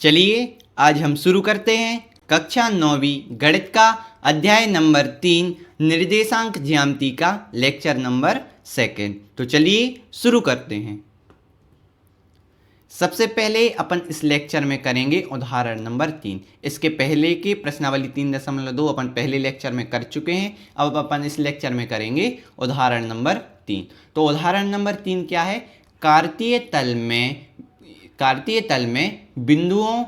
चलिए आज हम शुरू करते हैं कक्षा 9वीं गणित का अध्याय नंबर 3 निर्देशांक ज्यामिति का लेक्चर नंबर 2। तो चलिए शुरू करते हैं। सबसे पहले अपन इस लेक्चर में करेंगे उदाहरण नंबर 3। इसके पहले के प्रश्नावली 3.2 अपन पहले लेक्चर में कर चुके हैं। अब अपन इस लेक्चर में करेंगे उदाहरण नंबर 3। तो उदाहरण नंबर 3 क्या है? कार्तीय तल में बिंदुओं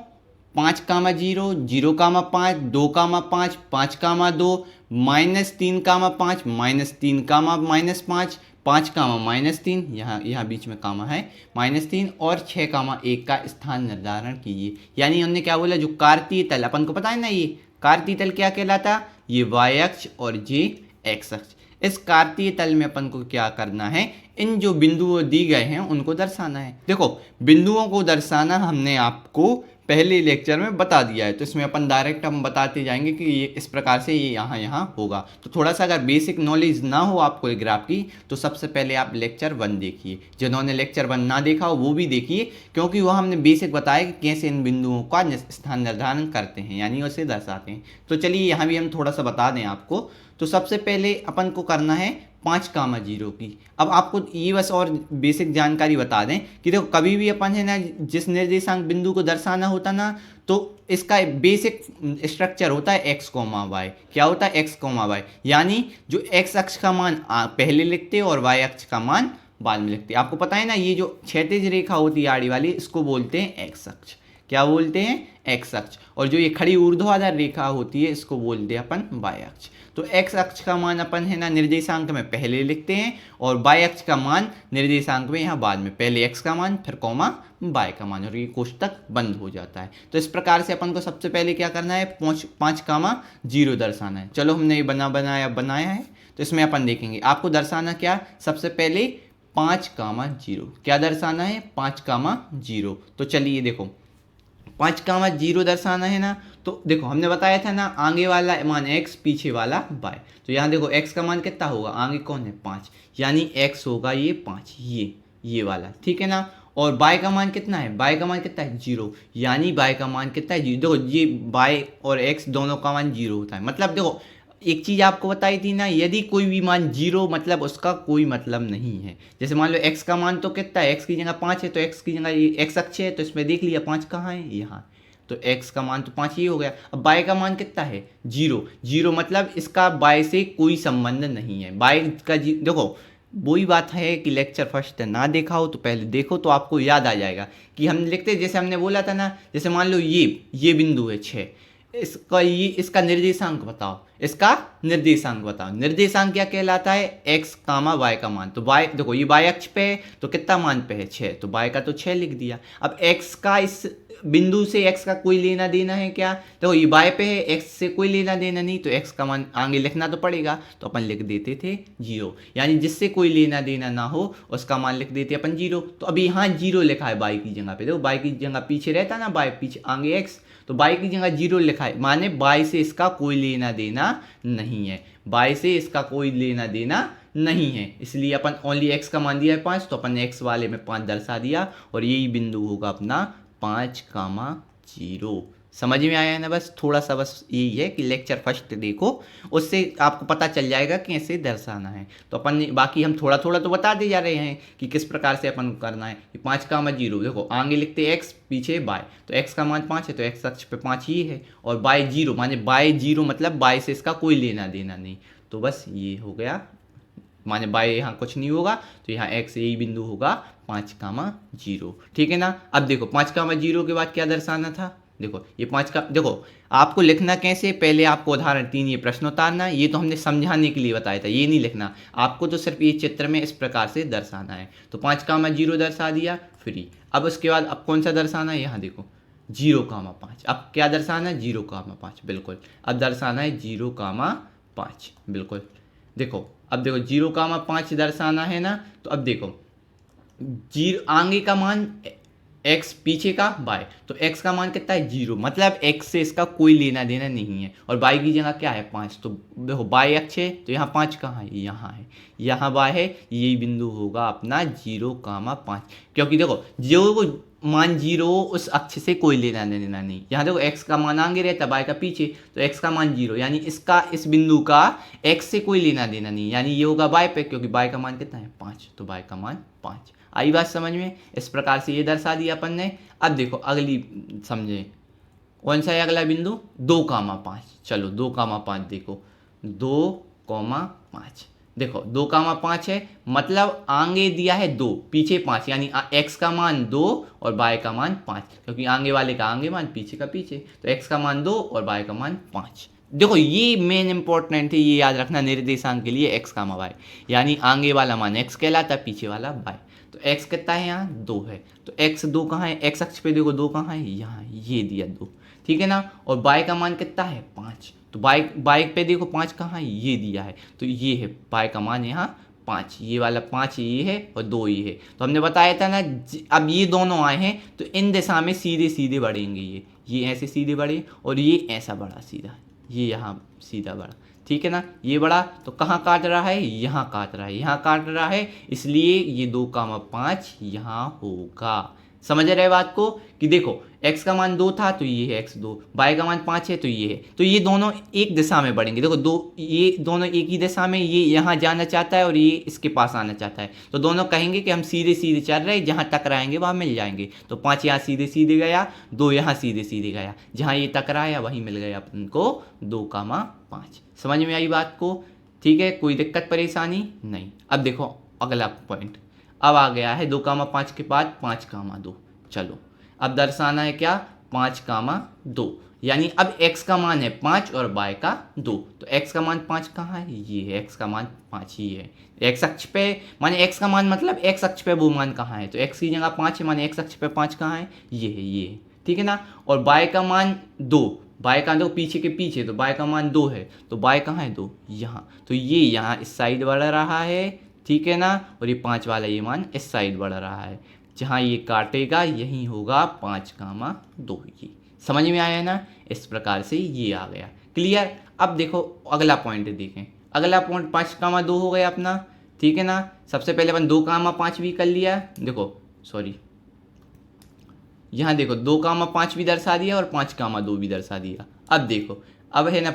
5, 0, 0, 5, 2, 5, 5, 2, -3, 5, -3, -5, 5, -3, यहाँ बीच में कामा है -3 और 6, 1 का स्थान निर्धारण कीजिए। यानी हमने क्या बोला, जो कार्तीय तल अपन को पता है ना, ये कार्तीय तल क्या कहलाता, ये y अक्ष और ये x अक्ष। इस कार्तीय तल में अपन को क्या करना है, इन जो बिंदुओं दी गए हैं उनको दर्शाना है। देखो बिंदुओं को दर्शाना हमने आपको पहले लेक्चर में बता दिया है, तो इसमें अपन डायरेक्ट हम बताते जाएंगे कि ये इस प्रकार से ये यहाँ होगा। तो थोड़ा सा अगर बेसिक नॉलेज ना हो आपको ग्राफ की, तो सबसे पहले आप लेक्चर 1 देखिए। जिन्होंने लेक्चर 1 ना देखा हो वो भी देखिए, क्योंकि वह हमने बेसिक बताया कि कैसे इन बिंदुओं का स्थान निर्धारण करते हैं, यानी उसे दर्शाते हैं। तो चलिए यहाँ भी हम थोड़ा सा बता दें आपको। तो सबसे पहले अपन को करना है 5, 0 की। अब आपको ये बस और बेसिक जानकारी बता दें कि देखो कभी भी अपन है ना, जिस निर्देशांक बिंदु को दर्शाना होता ना, तो इसका बेसिक स्ट्रक्चर होता है x, y। क्या होता है x, y? यानी जो x अक्ष का मान पहले लिखते हैं और y अक्ष का मान बाद में लिखते हैं। आपको पता है ना, ये जो क्षैतिज रेखा होती है आड़ी वाली, इसको बोलते हैं x अक्ष। क्या बोलते हैं? x अक्ष। और जो ये खड़ी ऊर्ध्वाधर रेखा होती है, इसको बोलते हैं अपन y अक्ष। तो x अक्ष का मान अपन है ना निर्देशांक में पहले लिखते हैं और y अक्ष का मान निर्देशांक में यहाँ बाद में। पहले x का मान, फिर कॉमा y का मान, और ये कोष्टक बंद हो जाता है। तो इस प्रकार से अपन को सबसे पहले क्या करना है, 5, 0 दर्शाना है। चलो हमने ये बनाया है। तो इसमें अपन देखेंगे आपको दर्शाना क्या, सबसे पहले 5, 0। क्या दर्शाना है? 5, 0। तो चलिए देखो 5, 0 दर्शाना है ना, तो देखो हमने बताया था ना, आगे वाला मान x, पीछे वाला y। तो यहाँ देखो x का मान कितना होगा, आगे कौन है 5, यानी x होगा ये 5, ये वाला, ठीक है ना। और y का मान कितना है, y का मान कितना है 0, यानी y का मान कितना है 0। देखो ये y और x दोनों का मान 0 होता है। मतलब देखो एक चीज़ आपको बताई थी ना, यदि कोई भी मान 0 मतलब उसका कोई मतलब नहीं है। जैसे मान लो x का मान तो कितना है, x की जगह 5 है, तो x की जगह ये x अक्ष है, तो इसमें देख लिया 5 कहाँ है, यहाँ। तो x का मान तो 5 ही हो गया। अब y का मान कितना है 0 मतलब इसका y से कोई संबंध नहीं है। y का देखो वही बात है कि लेक्चर फर्स्ट ना देखा हो तो पहले देखो, तो आपको याद आ जाएगा कि हम लिखते, जैसे हमने बोला था ना, जैसे मान लो ये बिंदु है 6, इसका निर्देशांक बताओ, निर्देशांक क्या कहलाता है, x, y का मान। तो y देखो ये y अक्ष पे है, तो कितना मान पे है 6, तो y का तो 6 लिख दिया। अब x का इस बिंदु से x का कोई लेना देना है क्या, देखो ये y पे है, x से कोई लेना देना नहीं, तो x का मान आगे लिखना तो पड़ेगा, तो अपन लिख देते थे 0। यानी जिससे कोई लेना देना ना हो उसका मान लिख देते अपन 0। तो अभी यहाँ 0 लिखा है y की जगह पे, देखो y की जगह पीछे रहता ना, y पीछे आगे x, तो y की जगह 0 लिखा है, माने y से इसका कोई लेना देना नहीं है, y से इसका कोई लेना देना नहीं है। इसलिए अपन ओनली x का मान दिया है 5, तो अपन x वाले में 5 दर्शा दिया, और यही बिंदु होगा अपना 5, 0। समझ में आया है ना। बस थोड़ा सा बस यही है कि लेक्चर फर्स्ट देखो, उससे आपको पता चल जाएगा कि कैसे दर्शाना है। तो अपन बाकी हम थोड़ा थोड़ा तो बता दे जा रहे हैं कि किस प्रकार से अपन करना है। 5, 0 देखो आगे लिखते x, पीछे y, तो x का मान 5 है, तो x अक्ष पे 5 ही है, और y 0 माने y 0 मतलब y से इसका कोई लेना देना नहीं। तो बस ये हो गया, माने बाय यहाँ कुछ नहीं होगा, तो यहाँ x यही बिंदु होगा 5, 0, ठीक है ना। अब देखो 5, 0 के बाद क्या दर्शाना था, देखो ये 5 का, देखो आपको लिखना कैसे, पहले आपको उदाहरण 3 ये प्रश्न उतारना, ये तो हमने समझाने के लिए बताया था, ये नहीं लिखना आपको, तो सिर्फ ये चित्र में इस प्रकार से दर्शाना है। तो 5, 0 दर्शा दिया फ्री। अब उसके बाद अब कौन सा दर्शाना है, यहाँ देखो 0, 5। अब क्या दर्शाना है 0, 5, बिल्कुल। अब दर्शाना है 0, 5, बिल्कुल। देखो अब देखो 0, 5 दर्शाना है ना, तो अब देखो 0 आगे का मान x, पीछे का y, तो x का मान कितना है 0 मतलब x से इसका कोई लेना देना नहीं है, और y की जगह क्या है 5, तो देखो y अक्ष है, तो यहाँ 5 कहाँ है, यहाँ है, यहाँ y है, यही बिंदु होगा अपना 0, 5। क्योंकि देखो जो मान 0 उस अक्ष से कोई लेना देना नहीं। यहाँ देखो x का मान आगे रहता है y का पीछे, तो x का मान 0 यानी इसका इस बिंदु का x से कोई लेना देना नहीं, यानी ये होगा y पे, क्योंकि y का मान कितना है 5, तो y का मान 5। आई बात समझ में? इस प्रकार से ये दर्शा दिया अपन ने। अब देखो अगली समझे, कौन सा है अगला बिंदु? 2,5। चलो 2,5 देखो, 2,5 देखो 2,5 है, मतलब आगे दिया है 2 पीछे 5, यानी x का मान 2 और y का मान 5, क्योंकि आगे वाले का आगे मान पीछे का पीछे, तो x का मान 2 और y का मान 5। देखो ये मेन इंपॉर्टेंट है, ये याद रखना निर्देशांक के लिए x, y, यानी आगे वाला मान x कहलाता है, पीछे वाला y। तो x कितना है यहाँ 2 है, तो x 2 कहाँ है? x अक्ष पे देखो 2 कहाँ है? यहाँ, ये दिया 2, ठीक है ना। और y का मान कितना है 5, तो y पे देखो 5 कहाँ है? ये दिया है, तो ये है y का मान यहाँ 5, ये वाला 5 ये है और 2 ये है। तो हमने बताया था ना, अब ये दोनों आए हैं तो इन दिशा में सीधे सीधे बढ़ेंगे, ये ऐसे सीधे बढ़े और ये ऐसा बढ़ा सीधा, ये यहाँ सीधा बढ़ा, ठीक है ना। ये बड़ा तो कहाँ काट रहा है? यहाँ काट रहा है, यहाँ काट रहा है, इसलिए ये 2,5 यहाँ होगा। समझ रहे बात को? कि देखो x का मान 2 था तो ये है x2, y का मान 5 है तो ये है, तो ये दोनों एक दिशा में बढ़ेंगे। देखो ये दोनों एक ही दिशा में, ये यहाँ जाना चाहता है और ये इसके पास आना चाहता है, तो दोनों कहेंगे कि हम सीधे सीधे चल रहे हैं, जहाँ टकराएंगे वहाँ मिल जाएंगे। तो 5 यहाँ सीधे सीधे गया, 2 यहाँ सीधे सीधे गया, जहाँ ये टकराया वहीं मिल गया अपन को 2,5। समझ में आई बात को? ठीक है, कोई दिक्कत परेशानी नहीं। अब देखो अगला पॉइंट, अब आ गया है 2,5 के बाद 5,2। चलो अब दर्शाना है क्या? 5,2, यानी अब x का मान है 5 और y का 2, तो x का मान 5 कहाँ है? ये है, x का मान 5 ही है। x अक्ष पे माने x का मान मतलब x अक्ष पे वो मान कहाँ है? तो x की जगह 5 है, माने x अक्ष पे 5 कहाँ है? ये है, ये है, ठीक है ना। और y का मान 2, y का 2 पीछे के पीछे, तो y का मान 2 है, तो y कहाँ है? 2 यहाँ, तो ये यहाँ इस साइड बढ़ रहा है, ठीक है ना। और ये 5 वाला ये मान इस साइड बढ़ रहा है, जहाँ ये काटेगा यही होगा 5,2। ये समझ में आया ना? इस प्रकार से ये आ गया, क्लियर। अब देखो अगला पॉइंट देखें, अगला पॉइंट 5,2 हो गया अपना, ठीक है ना। सबसे पहले अपन 2,5 भी कर लिया, देखो सॉरी यहाँ देखो 2,5 भी दर्शा दिया और 5,2 भी दर्शा दिया। अब देखो अब है ना,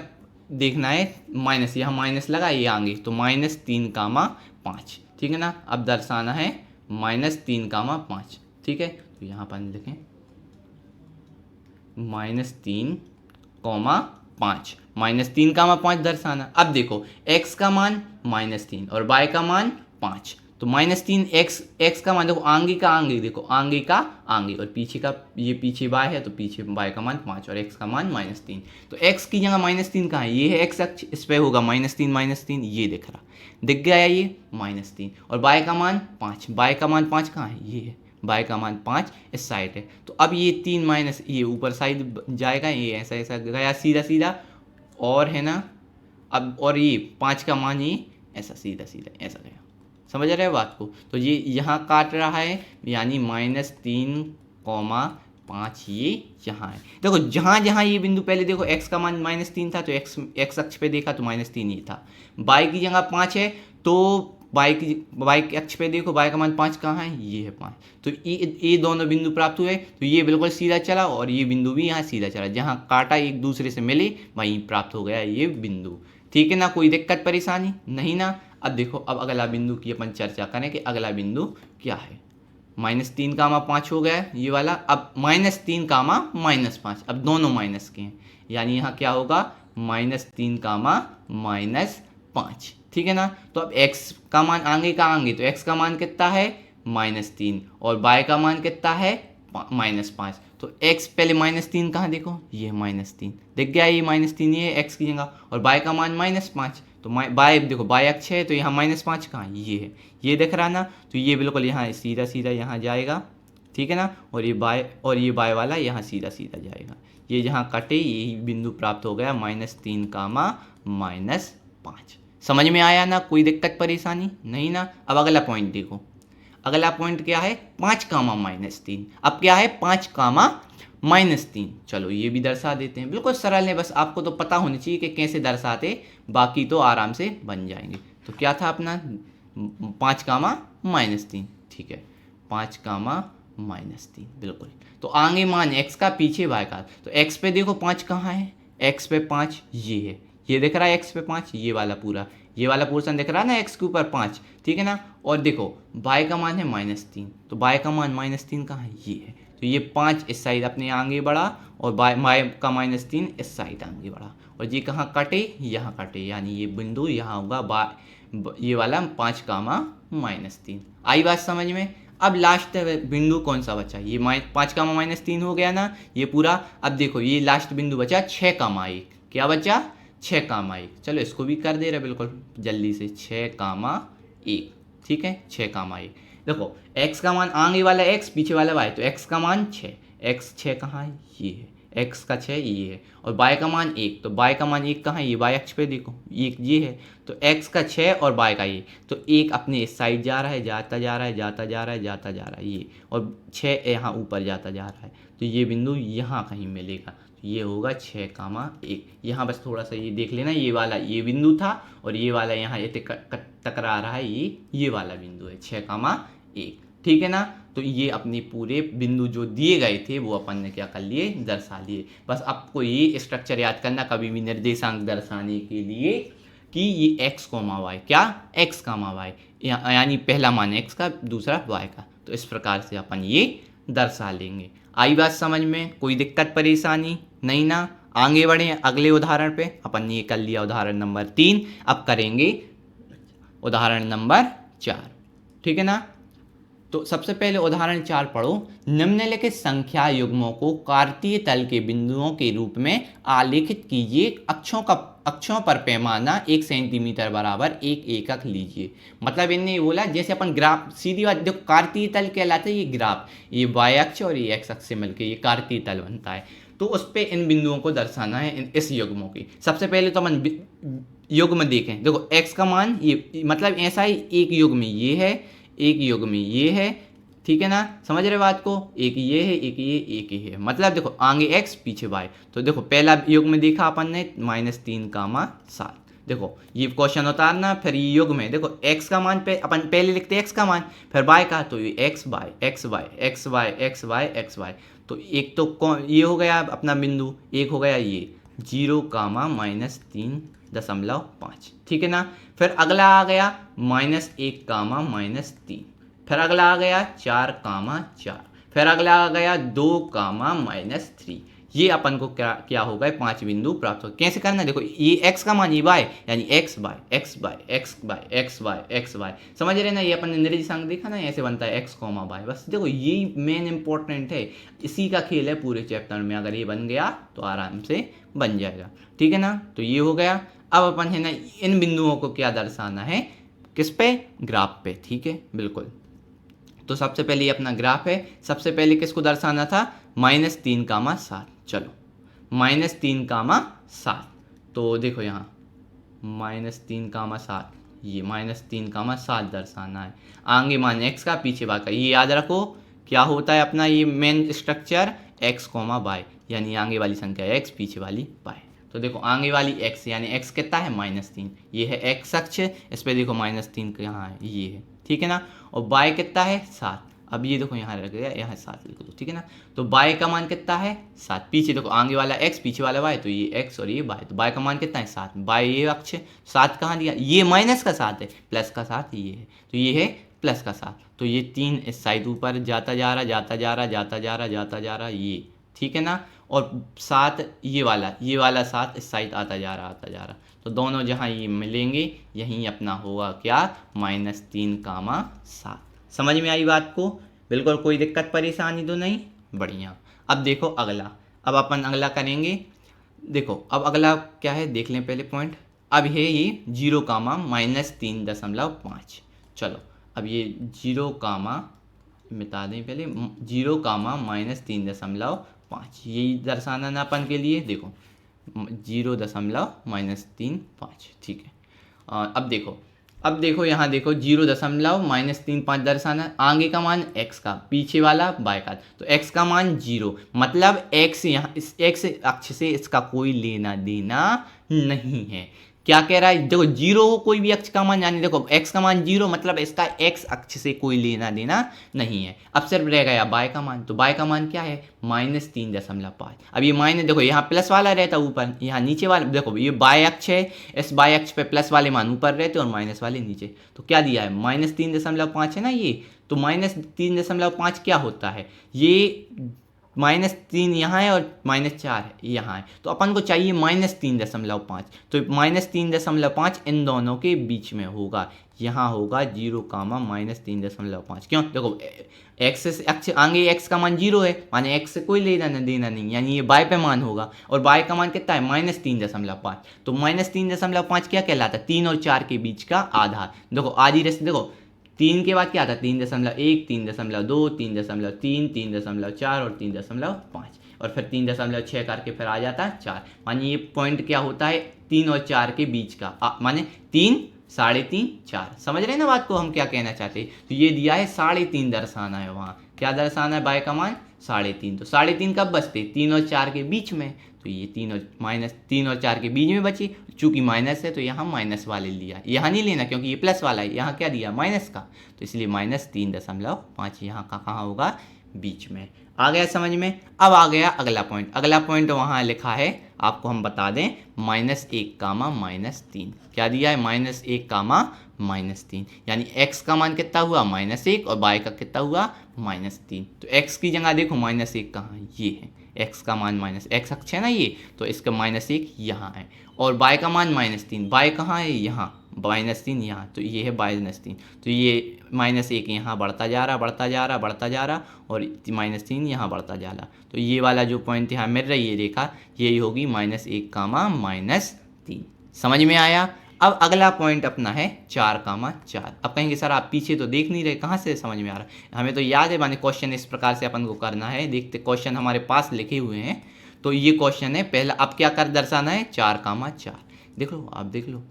देखना है माइनस, यहाँ माइनस लगा, ये आगे तो -3,5, ठीक है ना। अब दर्शाना है -3,5, ठीक है। तो यहाँ पर लिखें -3,5, -3,5 दर्शाना। अब देखो x का मान -3 और y का मान 5, तो -3 x का मान देखो आगे का आगे, देखो आगे का आगे और पीछे का, ये पीछे y है तो पीछे y का मान 5 और x का मान -3, तो x की जगह -3 कहाँ है? ये है x अक्ष, इस पे होगा -3, ये दिख रहा, दिख गया ये -3। और y का मान 5, y का मान 5 कहाँ है? ये है, y का मान 5 इस साइड है, तो अब ये 3 माइनस ये ऊपर साइड जाएगा, ये ऐसा ऐसा गया सीधा सीधा, और है ना अब, और ये 5 का मान ये ऐसा सीधा सीधा ऐसा गया। समझ रहे हो बात को? तो ये यहाँ काट रहा है, यानी -3,5 ये यहाँ है। देखो जहाँ जहाँ ये बिंदु, पहले देखो x का मान -3 था तो x अक्ष पे देखा तो -3 ही था, y की जगह 5 है तो y के अक्ष पे देखो y का मान 5 कहाँ है? ये है 5, तो ये दोनों बिंदु प्राप्त हुए, तो ये बिल्कुल सीधा चला और ये बिंदु भी यहाँ सीधा चला, जहाँ काटा एक दूसरे से मिले वहीं प्राप्त हो गया ये बिंदु, ठीक है ना। कोई दिक्कत परेशानी नहीं ना। अब देखो अब अगला बिंदु की अपन चर्चा करें कि अगला बिंदु क्या है। -3,5 हो गया ये वाला, अब -3,-5, अब दोनों माइनस के हैं, यानी यहाँ क्या होगा? -3,-5, ठीक है ना। तो अब x का मान आगे का आगे, तो x का मान कितना है? -3 और y का मान कितना है? -5, तो x पहले -3 कहाँ देखो, ये -3 दिख गया, ये -3 ये x की जगह, और y का मान -5, तो y देखो y अक्ष है तो यहाँ -5 कहाँ है? ये है, ये दिख रहा ना। तो ये बिल्कुल यहाँ सीधा सीधा यहाँ जाएगा, ठीक है ना। और ये y वाला यहाँ सीधा सीधा जाएगा, ये जहाँ कटे यही बिंदु प्राप्त हो गया -3,-5। समझ में आया ना? कोई दिक्कत परेशानी नहीं ना। अब अगला पॉइंट देखो, अगला पॉइंट क्या है? 5,-3। अब क्या है? 5,-3। चलो ये भी दर्शा देते हैं, बिल्कुल सरल है, बस आपको तो पता होनी चाहिए कि कैसे दर्शाते, बाकी तो आराम से बन जाएंगे। तो क्या था अपना 5,-3, ठीक है। 5,-3 -3, बिल्कुल। तो आगे मान x का, पीछे y का। तो x पे देखो 5 कहाँ है, x पे 5 ये है, ये दिख रहा है x पे 5, ये वाला पोर्शन दिख रहा है ना x के ऊपर 5, ठीक है ना। और देखो y का मान है -3, तो y का मान -3 कहाँ है, ये है। तो ये 5 इस साइड अपने आगे बढ़ा और y का -3 इस साइड आगे बढ़ा, और ये कहाँ कटे, यहाँ कटे, यानी ये बिंदु यहाँ होगा ये वाला 5 कामा -3। आई बात समझ में। अब लास्ट बिंदु कौन सा बचा, ये 5 कामा -3 हो गया ना ये पूरा। अब देखो ये लास्ट बिंदु बचा 6 कामा 1, क्या बचा, 6 कामा 1। चलो इसको भी कर दे रहे बिल्कुल जल्दी से, 6 कामा 1, ठीक है, 6 कामा 1। देखो x का मान आगे वाला x, पीछे वाला y, तो x का मान 6, x 6 कहाँ है, ये है, x का 6 ये है, और y का मान 1, तो y का मान 1 कहाँ है, ये y अक्ष पे देखो 1 ये है। तो x का 6 और y का 1, तो 1 अपने इस साइड जा रहा है, जाता जा रहा है, जाता जा रहा है, जाता जा रहा है ये, और 6 यहाँ ऊपर जाता जा रहा है, तो ये बिंदु यहाँ कहीं मिलेगा। तो ये होगा 6 कामा 1। यहाँ बस थोड़ा सा ये देख लेना, ये वाला ये बिंदु था और ये वाला यहाँ ये टकरा रहा है, ये वाला बिंदु है 6 कामा 1, ठीक है ना। तो ये अपने पूरे बिंदु जो दिए गए थे वो अपन ने क्या कर लिए, दर्शा लिए। बस आपको ये स्ट्रक्चर याद करना कभी भी निर्देशांक दर्शाने के लिए कि ये x, y, क्या x, y, यानी पहला मान x का, दूसरा y का। तो इस प्रकार से अपन ये दर्शा लेंगे। आई बात समझ में, कोई दिक्कत परेशानी नहीं ना। आगे बढ़े अगले उदाहरण पे। अपन ये कर लिया उदाहरण नंबर 3, अब करेंगे उदाहरण नंबर 4, ठीक है ना। तो सबसे पहले उदाहरण 4 पढ़ो। निम्नलिखित संख्या युग्मों को कार्तीय तल के बिंदुओं के रूप में आलेखित कीजिए। अक्षों पर पैमाना 1 सेंटीमीटर बराबर 1 एकक लीजिए। मतलब इनने बोला जैसे अपन ग्राफ, सीधी बात देखो, कार्तीय तल कहलाता है ये ग्राफ, ये y अक्ष और ये x अक्ष से मिलकर ये कार्तीय तल बनता है। तो उस पर इन बिंदुओं को दर्शाना है, इस युग्मों की। सबसे पहले तो अपन युग्म देखें। देखो x का मान ये, मतलब ऐसा ही एक युग्म ये है, एक युग्म में ये है, ठीक है ना, समझ रहे बात को। एक ये है, एक ये, एक ही है, मतलब देखो आगे x पीछे y। तो देखो पहला युग्म देखा अपन ने -3 कामा 7। देखो ये क्वेश्चन उतारना, फिर ये युग्म है। देखो x का मान पे अपन पहले लिखते x का मान, फिर y का, तो ये x y x y x y x y x y। तो एक तो ये हो गया अपना बिंदु, एक हो गया ये 0 कामा -3.5, ठीक है ना। फिर अगला आ गया -1 कामा -3, फिर अगला आ गया 4 कामा 4, फिर अगला आ गया 2 कामा -3। ये अपन को क्या हो गए, 5 बिंदु प्राप्त हो। कैसे करना, देखो ये x का मान ये y, यानी x y x y x y x y x y, समझ रहे ना। ये अपन ने निर्देशांक देखा ना, ऐसे बनता है x, y। बस देखो ये मेन इंपॉर्टेंट है, इसी का खेल है पूरे चैप्टर में। अगर ये बन गया तो आराम से बन जाएगा, ठीक है ना। तो ये हो गया। अब अपन है ना इन बिंदुओं को क्या दर्शाना है, किस पे, ग्राफ पे, ठीक है, बिल्कुल। तो सबसे पहले ये अपना ग्राफ है। सबसे पहले किसको दर्शाना था, -3 कामा 7। चलो -3 कामा 7, तो देखो यहाँ -3 कामा 7, ये -3 कामा 7 दर्शाना है। आगे मान x का, पीछे y का। ये याद रखो क्या होता है अपना ये मेन स्ट्रक्चर, x, y, यानी आगे वाली संख्या x, पीछे वाली y। तो देखो आगे वाली x, यानी x कितना है -3, ये है x अक्ष, इस पे देखो -3 कहाँ है, ये है, ठीक है ना। और y कितना है 7, अब ये देखो यहाँ रख गया, यहाँ 7 लिख दो, ठीक है ना। तो y का मान कितना है 7, पीछे देखो आगे वाला x, पीछे वाला y, तो ये x और ये y, तो y का मान कितना है 7, y ये अक्ष 7 कहाँ दिया, ये माइनस का 7 है, प्लस का 7 ये है, तो ये है प्लस का 7। तो ये 3 इस साइड ऊपर जाता जा रहा, जाता जा रहा, जाता जा रहा, जाता जा रहा, ये, ठीक है ना। और 7 ये वाला 7 इस साइड आता जा रहा, आता जा रहा। तो दोनों जहाँ ये मिलेंगे यहीं अपना होगा क्या, -3 कामा 7। समझ में आई बात को, बिल्कुल कोई दिक्कत परेशानी तो नहीं, बढ़िया। अब देखो अगला, अब अपन अगला करेंगे। देखो अब अगला क्या है देख लें पहले पॉइंट। अब है ये 0 कामा -3.5। चलो अब ये 0 कामा मिटा दें पहले, 0 कामा -3.5, यही दर्शाना ना अपन के लिए। देखो 0.-3.5, ठीक है। अब देखो यहाँ देखो 0.-3.5 दर्शाना, आगे का मान x का, पीछे वाला y का। तो x का मान 0, मतलब x यहाँ इस x अक्ष से इसका कोई लेना देना नहीं है। क्या कह रहा है, देखो जीरो को कोई भी अक्ष का मान, यानी देखो x का मान जीरो, मतलब इसका x अक्ष से कोई लेना देना नहीं है। अब सिर्फ रह गया y का मान, तो y का मान क्या है -3.5। अब ये माइनस, देखो यहाँ प्लस वाला रहता ऊपर, यहाँ नीचे वाला, देखो ये y अक्ष है, इस y अक्ष पे प्लस वाले मान ऊपर रहते और माइनस वाले नीचे। तो क्या दिया है -3.5 है ना ये, तो -3.5 क्या होता है, ये -3 यहाँ है और -4 यहाँ है, तो अपन को चाहिए -3.5। तो -3.5 इन दोनों के बीच में होगा, यहाँ होगा 0, -3.5। क्यों, देखो एक्स अक्ष आगे x का मान 0 है, माने x से कोई लेना देना नहीं, यानी ये y पे मान होगा, और y का मान कितना है -3.5। तो -3.5 क्या कहलाता है, 3 और 4 के बीच का आधार। देखो आधी रेस्ट, देखो 3 के बाद क्या आता है 3.1, 3.2, 3.3, 3.4 और 3.5, और फिर 3.6 करके फिर आ जाता है 4। मानिए ये पॉइंट क्या होता है 3 और 4 के बीच का, माने 3, 3.5, 4। समझ रहे हैं ना बात को, हम क्या कहना चाहते हैं। तो ये दिया है 3.5 दर्शाना है, वहाँ क्या दर्शाना है, बाय का मान 3.5। तो 3.5 कब बचते, 3 और 4 के बीच में, तो ये 3 और 4 के बीच में बची, चूंकि माइनस है तो यहाँ माइनस वाले लिया, यहाँ नहीं लेना क्योंकि ये प्लस वाला है, यहाँ क्या दिया माइनस का, तो इसलिए -3.5 यहाँ का कहाँ होगा, बीच में। आ गया समझ में। अब आ गया अगला पॉइंट, अगला पॉइंट वहाँ लिखा है, आपको हम बता दें -1, क्या दिया है -1, यानी x का मान कितना हुआ -1 और y का कितना हुआ -3। तो x की जगह देखो -1 कहाँ है, ये है x का मान x अक्ष है ना ये, तो इसका -1 यहाँ है, और y का मान -3, y कहाँ है यहाँ, -3 यहाँ, तो ये है -3। तो ये -1 यहाँ बढ़ता जा रहा और -3 यहाँ बढ़ता जा रहा, तो ये वाला जो पॉइंट यहाँ मिल रही है रेखा, यही होगी -1, -3। समझ में आया। अब अगला पॉइंट अपना है 4, अब कहेंगे सर आप पीछे तो देख नहीं रहे, कहाँ से समझ में आ रहा है, हमें तो याद है, माने क्वेश्चन इस प्रकार से अपन को करना है। देखते क्वेश्चन हमारे पास लिखे हुए हैं, तो ये क्वेश्चन है पहला। अब क्या कर दर्शाना है 4, देख लो, आप देख लो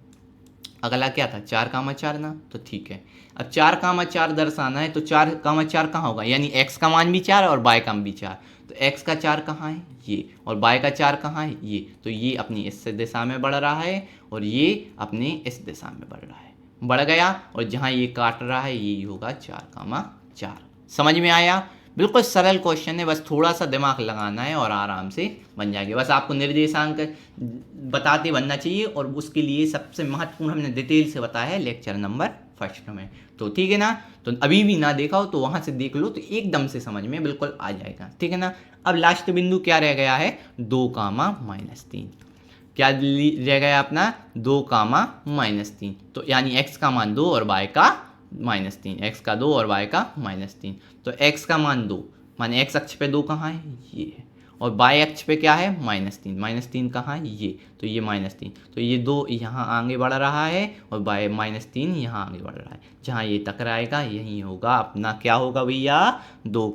अगला क्या था 4, ना, तो ठीक है। अब 4, दर्शाना है, तो 4, कहाँ होगा, यानी x का मान भी 4 और y का भी 4, तो x का 4 कहाँ है ये, और y का 4 कहाँ है ये, तो ये अपनी इस दिशा में बढ़ रहा है और ये अपने इस दिशा में बढ़ रहा है, बढ़ गया, और जहाँ ये काट रहा है यही होगा 4, समझ में आया। बिल्कुल सरल क्वेश्चन है, बस थोड़ा सा दिमाग लगाना है और आराम से बन जाएंगे। बस आपको निर्देशांक बताते बनना चाहिए, और उसके लिए सबसे महत्वपूर्ण हमने डिटेल से बताया है लेक्चर नंबर 1 में। तो ठीक है ना, तो अभी भी ना देखा हो तो वहाँ से देख लो, तो एकदम से समझ में बिल्कुल आ जाएगा, ठीक है ना। अब लास्ट बिंदु क्या रह गया है 2, -3, क्या रह गया अपना 2, -3, तो यानी x का मान 2 और y का -3, x का 2 और y का -3। तो x का मान 2, माने x अक्ष पे 2 कहाँ है, ये है, और y अक्ष पे क्या है -3 कहाँ है, ये, तो ये -3, तो ये 2 यहाँ आगे बढ़ रहा है और y -3 यहाँ आगे बढ़ रहा है, जहाँ ये टकराएगा यही होगा अपना, क्या होगा भैया 2,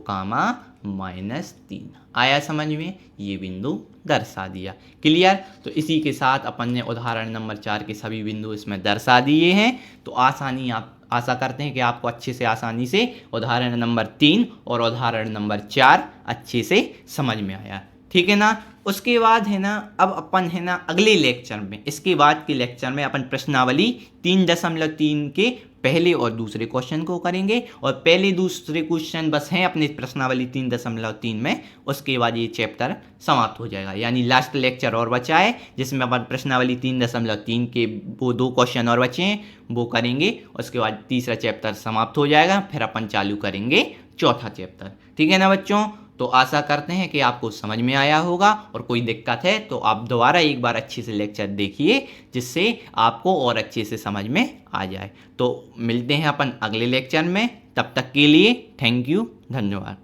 -3। आया समझ में, ये बिंदु दर्शा दिया, क्लियर। तो इसी के साथ अपन ने उदाहरण नंबर 4 के सभी बिंदु इसमें दर्शा दिए हैं। तो आप आशा करते हैं कि आपको अच्छे से आसानी से उदाहरण नंबर 3 और उदाहरण नंबर 4 अच्छे से समझ में आया, ठीक है ना। उसके बाद है ना, अब अपन है ना अगले लेक्चर में, इसके बाद के लेक्चर में अपन प्रश्नावली 3.3 के पहले और दूसरे क्वेश्चन को करेंगे, और पहले दूसरे क्वेश्चन बस हैं अपने प्रश्नावली 3.3 में, उसके बाद ये चैप्टर समाप्त हो जाएगा। यानी लास्ट लेक्चर और बचा है जिसमें अपन प्रश्नावली 3.3 के वो 2 क्वेश्चन और बचे हैं वो करेंगे, उसके बाद तीसरा चैप्टर समाप्त हो जाएगा, फिर अपन चालू करेंगे चौथा चैप्टर, ठीक है ना बच्चों। तो आशा करते हैं कि आपको समझ में आया होगा, और कोई दिक्कत है तो आप दोबारा एक बार अच्छे से लेक्चर देखिए, जिससे आपको और अच्छे से समझ में आ जाए। तो मिलते हैं अपन अगले लेक्चर में, तब तक के लिए थैंक यू, धन्यवाद।